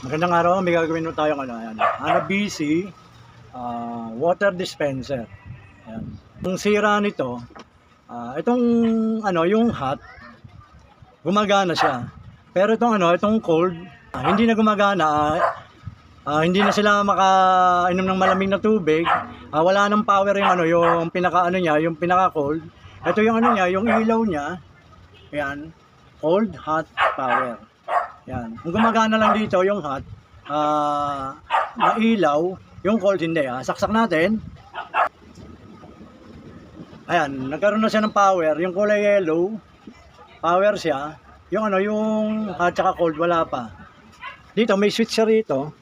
Magandang araw, may gagawin mo tayong ayan, Hanabishi water dispenser. Ayan. Yung sira nito, itong yung hot, gumagana siya. Pero itong cold, hindi na gumagana. Hindi na sila makainom ng malamig na tubig. Wala nang power yung pinaka niya, yung pinaka cold. Ito yung yung ilaw niya. Ayan, cold, hot, power. Yan. Ang gumagana lang dito yung hot, na ilaw, yung cold hindi. Saksak natin. Ayan, nagkaroon na siya ng power. Yung kulay yellow, power siya. Yung yung hot tsaka cold wala pa. Dito may switch siya rito.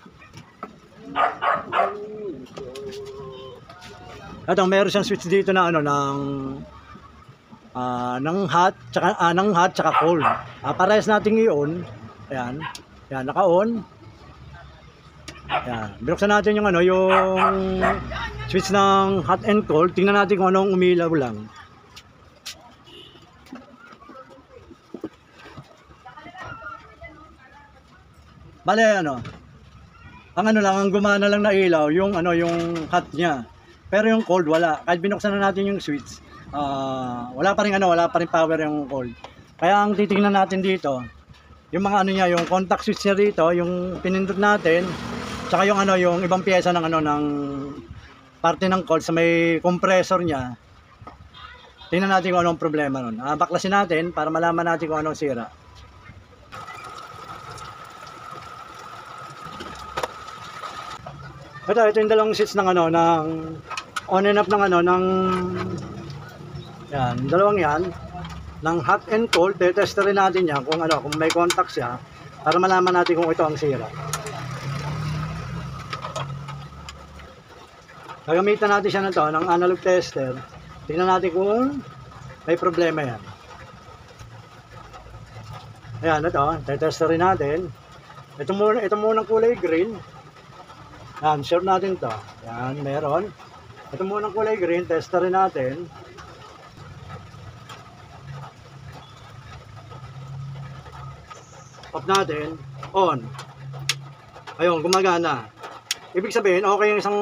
Ito, meron siyang switch dito na ng hot tsaka cold. Parehas nating i-on. Ayan. Ayan, naka-on. Ayan. Binuksan natin yung switch ng hot and cold. Tingnan natin kung anong umilaw lang. Bale, ang gumana lang na ilaw, yung hot niya. Pero yung cold wala. Kahit binuksan na natin yung switch, wala pa rin power yung cold. Kaya ang titingnan natin dito, yung mga niya, yung contact switch niya rito, yung pinindot natin, tsaka yung ibang piyesa ng ng parte ng cold sa may compressor niya. Tingnan natin kung anong problema nun. Baklasin natin para malaman natin kung anong sira. Ito yung dalawang switch ng ng on and off ng yan, dalawang yan ng hot and cold. Testerin natin yan kung kung may contact siya para malaman natin kung ito ang sira. Gagamitan natin siya ng analog tester. Tingnan natin kung may problema yan. Ayan, testerin natin. Ito muna kulay green. Yan, sure natin to. Yan, meron. Ito muna kulay green, testerin natin. Off natin, on. Ayun, gumagana. Ibig sabihin, okay yung isang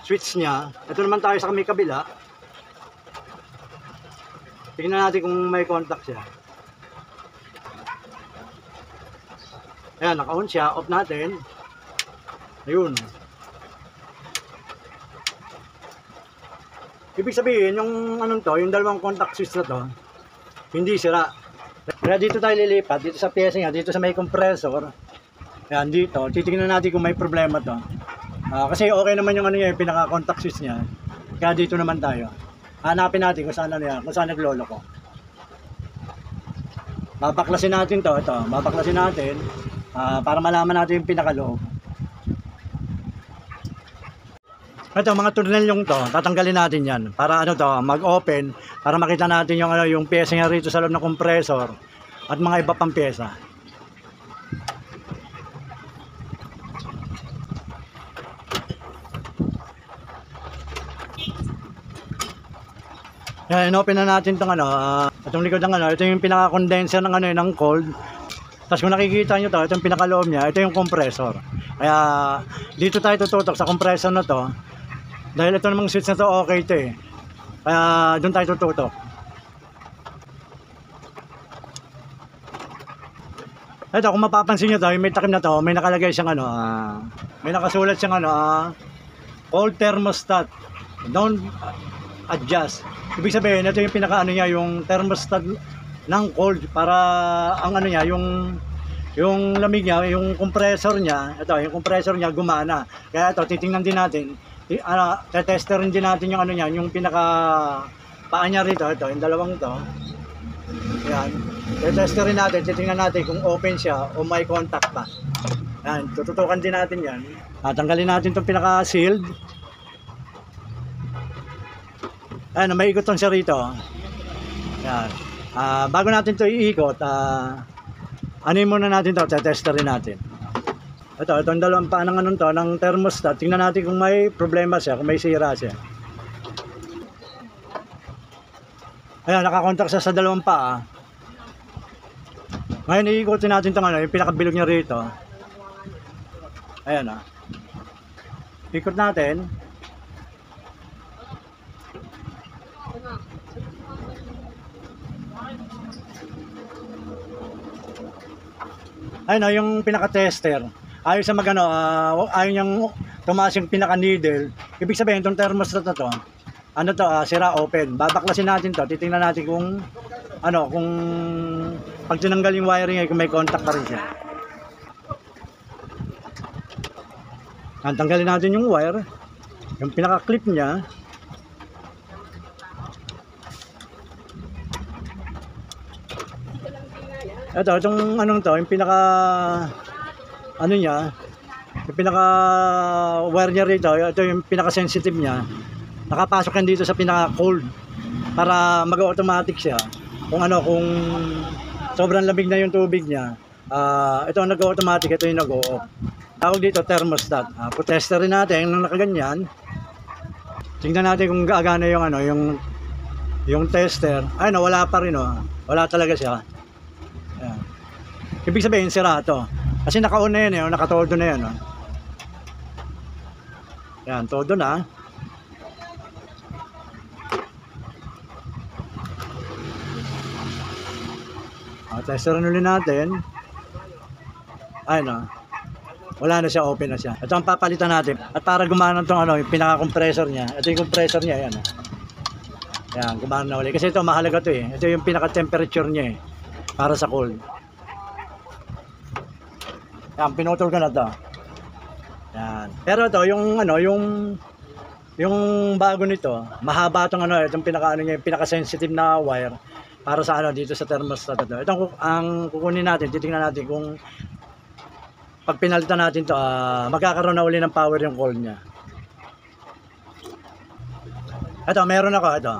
switch niya. Ito naman tayo sa may kabila. Tingnan natin kung may contact siya. Ayan, naka-on siya. Off natin. Ayun. Ibig sabihin, yung yung dalawang contact switch na to, hindi sira. Kaya dito tayo lilipat, dito sa pyesa niya, dito sa may compressor. Ayan, dito, titingnan natin kung may problema to. Kasi okay naman yung yung pinaka-contact switch niya. Kaya dito naman tayo. Hanapin natin kung saan kung saan nagloloko. Babaklasin natin to, babaklasin natin para malaman natin yung pinakaloob. Ito, mga tornilyong to, tatanggalin natin yan para mag-open, para makita natin yung pyesa niya rito sa loob ng compressor at mga iba pang pyesa. Yan, inopen na natin itong itong likod ng ito yung pinaka-condenser ng ng cold. Tapos kung nakikita nyo ito yung pinakaloob niya, ito yung compressor. Kaya dito tayo tututok sa compressor na to. Dahil ito namang switch na to, okay ito eh. Kaya doon tayo tututok. Ito, kung mapapansin nyo to, may takip na to, may nakalagay siyang may nakasulat siyang cold thermostat. Don't adjust. Ibig sabihin, ito yung pinaka niya, yung thermostat ng cold para ang niya, yung lamig niya, yung compressor niya, yung compressor niya gumana. Kaya ito, titingnan din natin. Tetesterin din natin yung yung pinaka paa niya rito, yung dalawang to. Yan. Tetesterin natin, titingnan natin kung open siya o may contact pa. Yan, tututukan din natin yan. Tanggalin natin itong pinaka sealed. Ayan, may ikot siya rito. Yan. Bago natin ito iikot, muna natin ito, tetesterin natin. Itong dalawang paa ng ng thermostat. Tingnan natin kung may problema siya, kung may sira siya. Ayan, nakakontak siya sa dalawang paa. Ngayon, iikutin natin itong yung pinakabilog niya rito. Ayan ah. Ikot natin. Ayun oh, yung pinaka-tester. Ayaw sa magano, ayaw niyang tumaas yung pinaka-needle. Ibig sabihin, itong thermostat na to, ano to, sira open. Babaklasin natin to, titingnan natin kung, ano, kung pag tinanggal yung wiring ay kung may contact pa rin siya. Tanggalin natin yung wire, yung pinaka-clip niya. Itong anong to, yung pinaka ano niya, yung pinaka wire niya rito, ito yung pinaka sensitive niya. Nakapasok yan dito sa pinaka cold para mag-automatic siya. Kung ano, kung sobrang lamig na yung tubig niya, ito ang nag-automatic, ito yung nag-o-off. Tawag dito thermostat. Tester rin natin nung nakaganyan. Tingnan natin kung gaagana yung ano, yung tester. Ay no, wala pa rin oh. Wala talaga siya. Ayan. Ibig sabihin sira to. Kasi naka-on na yan, naka-todo na yan. Yan, todo na. Testerin ulit natin. Ayun wala na siya, open na siya. Ito ang papalitan natin. At para gumana itong ano, yung pinaka-compressor niya. Ito yung compressor niya, yan. Yan, gumana na ulit. Kasi ito mahalaga to eh. Ito yung pinaka-temperature niya eh. Para sa cold. Yan, pinutol ko na to. Yan. Pero ito, yung ano, yung bago nito, mahaba itong ano, itong pinaka-ano niya, yung pinaka-sensitive na wire para sa ano dito sa thermostat ito. Ito ang kukunin natin, titingnan natin kung pag pinalitan natin to, magkakaroon na uli ng power yung cold niya. Ito, meron ako ito.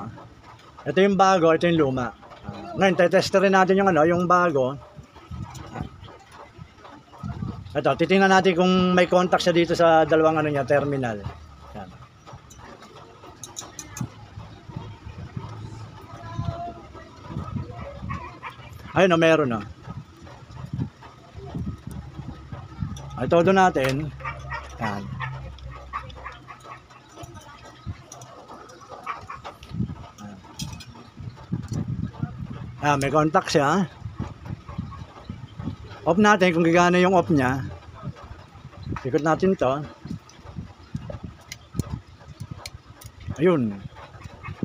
Ito yung bago, ito yung luma. Ngayon, tetesterin natin yung ano, yung bago. Ito, titingnan natin kung may contact siya dito sa dalawang ano niya, terminal. Yan. Ayun meron Ay, todo natin. Yan. May contact siya. Off natin kung gagana yung off niya. Ikot natin to. Ayun.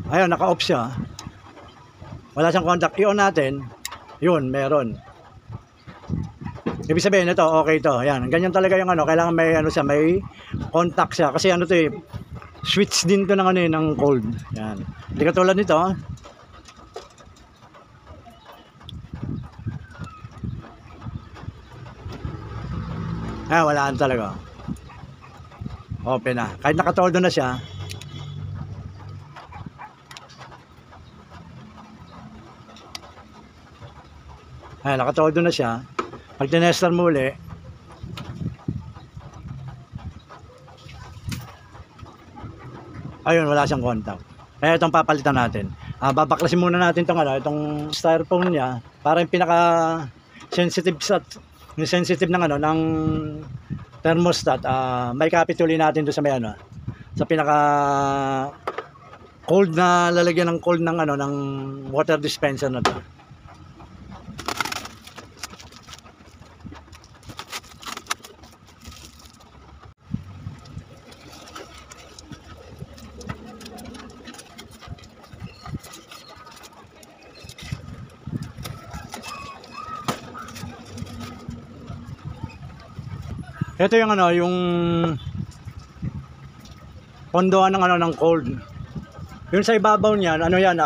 Ayun, naka-off siya. Wala siyang contact. I-on natin. Yun, meron. Ibig sabihin ito, okay to. Ayan, ganyan talaga yung ano, kailangan may ano siya, may contact siya kasi ano to eh, switch din to ng ano ng cold. Ayan. Hindi katulad nito. Walaan talaga. Open na. Kahit nakatoldo na siya. Nakatoldo na siya. Pag tinester mo uli, ayun, wala siyang contact. Kaya itong papalitan natin. Babaklasin muna natin itong styrofoam niya para yung pinaka sensitive ng ano ng thermostat, may kapit uli natin doon sa may ano, sa pinaka cold na lalagyan ng cold ng ano ng water dispenser na to. Ito yung ano, yung pondohan ng ano ng cold. Yung sa ibabaw niyan, ano yan,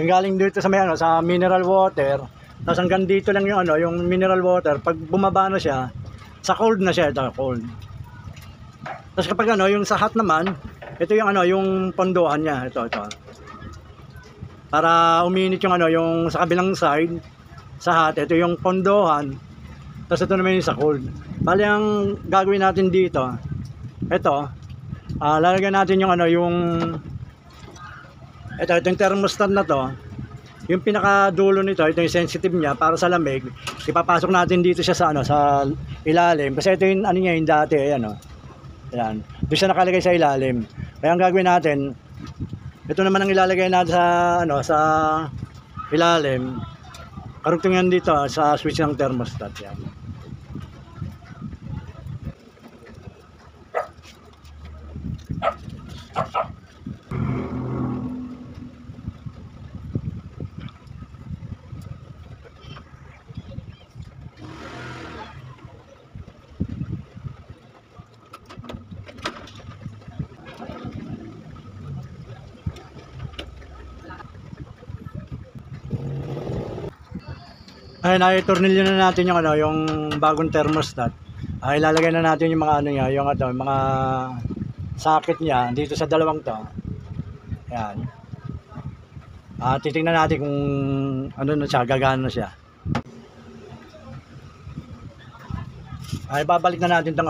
yung galing dito sa may ano, sa mineral water. Tapos hanggang dito lang yung ano, yung mineral water. Pag bumaba na siya, sa cold na siya, ito cold. Tapos kapag ano, yung sa hot naman, ito yung ano, yung pondohan niya, ito. Para uminit yung ano, yung sa kabilang side, sa hot, ito yung pondohan. Tapos ito naman yung sa cold. Bali ang gagawin natin dito, ito, lalagyan natin yung ano, yung ito yung thermostat na to. Yung pinakadulo nito, ito yung sensitive niya para sa lamig. Ipapasok natin dito siya sa ano, sa ilalim. Kasi ito yung ano niya, yung dati, ayan oh. Ayan. Doon siya nakalagay sa ilalim. Kaya ang gagawin natin, ito naman ang ilalagay natin sa ano, sa ilalim. Karugtong yan dito sa switch ng thermostat yan. Ayun, ay tornilyo na natin yung ano, yung bagong thermostat. Ay ilalagay na natin yung mga ano niya, yung ano, mga socket niya dito sa dalawang to. Ayan. Titingnan natin kung ano na siya, gagana na siya. Ay babalik na natin itong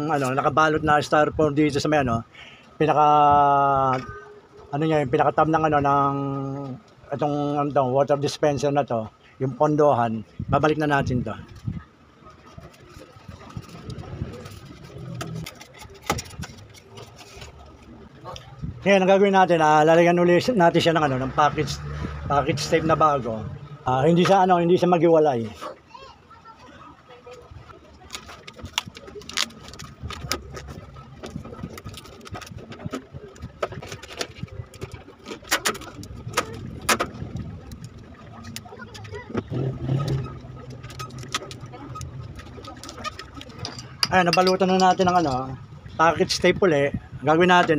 ano, nakabalot na styrofoam dito sa may ano, pinaka ano niya, yung pinaka-tab ng ano ng itong ano, water dispenser na to. Yung pondohan, babalik na natin to. Ngayon, ang gagawin natin, lalagyan ulit natin siya ng ano, ng package tape na bago. Hindi siya maghiwalay. Ayan, nabalutan na natin ng ano, package tape uli. Gagawin natin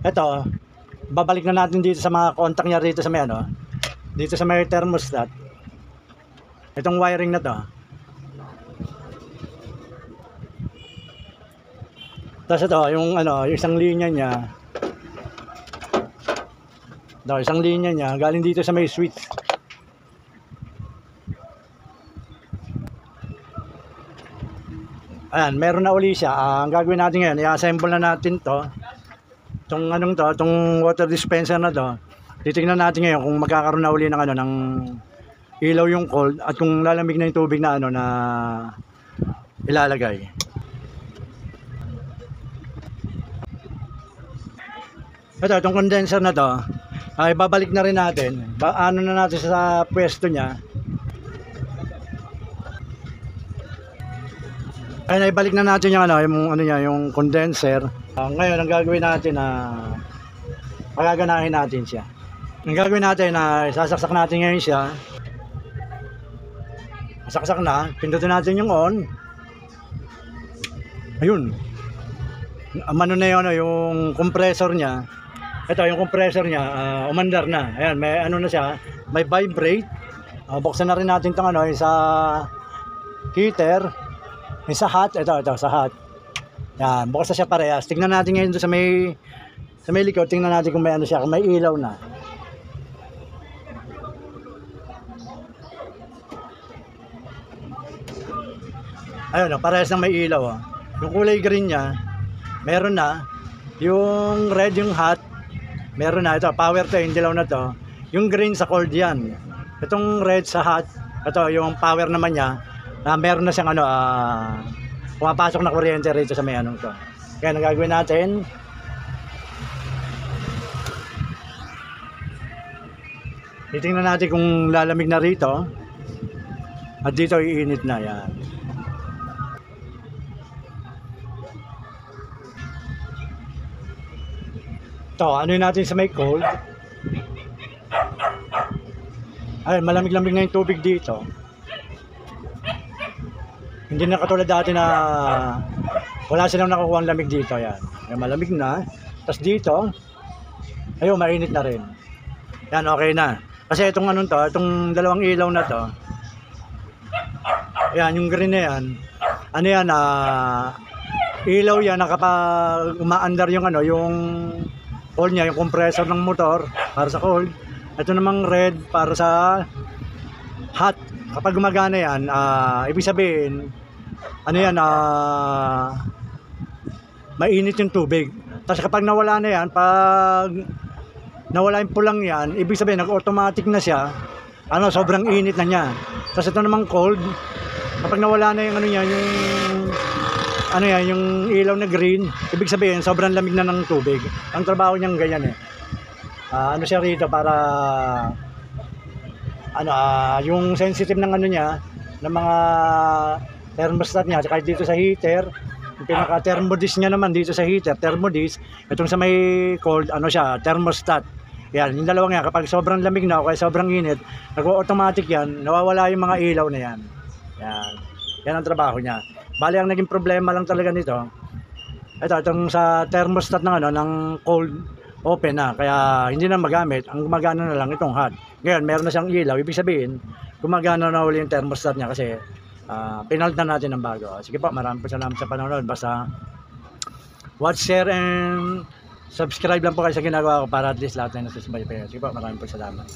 ito, babalik na natin dito sa mga contact niya rito sa may ano, dito sa may thermostat. Itong wiring na to. Tapos ito, yung ano, yung isang linya niya. Ito, isang linya niya galing dito sa may switch. Ayan, meron na uli siya. Ang gagawin natin ngayon, i-assemble na natin to. Itong water dispenser na to. Titingnan natin ngayon kung magkakaroon na uli ng ano, ng ilaw yung cold at kung lalamig na yung tubig na ano na ilalagay. Itong condenser na to, ay babalik na rin natin. Ano na natin sa pwesto niya. Ay ibalik na natin yung ano, yung condenser. Ngayon ang gagawin natin pagaganahin natin siya. Ang gagawin natin sasaksak natin ngayon siya. Saksak na, pindutin natin yung on. Ayun. Ano na yun, yung compressor niya. Ito yung compressor niya, umandar na. Ayan, may ano na siya, may vibrate. Buksan na rin natin itong ano, sa heater. Sa hot, ito sa hot. Yan, bukas na siya parehas. Tingnan natin ngayon sa may likod, tingnan natin kung may ano siya, kung may ilaw na. Ayun, parehas ng may ilaw. Yung kulay green niya, meron na. Yung red, yung hot, meron na. Ito, power to, yung dilaw na to. Yung green sa cold yan. Itong red sa hot, ito, yung power naman niya. Meron na siyang ano, pumapasok na kuryente rito sa may anong to. Kaya nagagawin natin, titingnan natin kung lalamig na rito. At dito iinit na yan. Ito, ano natin sa may cold. Ay, malamig-lamig na yung tubig dito. Hindi na katulad dati na wala silang nakukuha ang lamig dito. Yan. Yan, malamig na. Tapos dito, ayun, mainit na rin. Yan, okay na. Kasi itong anong to, itong dalawang ilaw na to, yan, yung green na yan, ano yan, ilaw yan na kapag umaandar yung ano, yung cold niya, yung compressor ng motor para sa cold. Ito namang red para sa hot. Kapag gumagana yan, ibig sabihin, ano yan, mainit yung tubig. Tapos kapag nawala na yan, pag nawala yung pulang yan, ibig sabihin nag-automatic na siya, ano, sobrang init na niya. Tapos ito namang cold, kapag nawala na yung ano yan, yung ilaw na green, ibig sabihin sobrang lamig na ng tubig. Ang trabaho niyang ganyan eh. Ano siya rito para yung sensitive ng ano niya, ng mga thermostat niya, kahit dito sa heater, yung pinaka thermodis niya naman dito sa heater, thermodis, itong sa may cold, ano siya, thermostat. Yan, yung dalawang yan, kapag sobrang lamig na o kaya sobrang init, nag-automatic yan, nawawala yung mga ilaw na yan. Yan, yan ang trabaho niya. Bali, ang naging problema lang talaga nito, itong sa thermostat ng ano, ng cold, open na, kaya hindi na magamit, ang gumagana na lang itong hot. Ngayon, meron na siyang ilaw, ibig sabihin, gumagana na uli yung thermostat niya kasi pinalitan natin ng bago. Sige po, maraming po salamat sa panonood. Basta watch, share, and subscribe lang po kayo sa ginagawa ko para at least lahat na nasusubaybay. Sige po, maraming po salamat.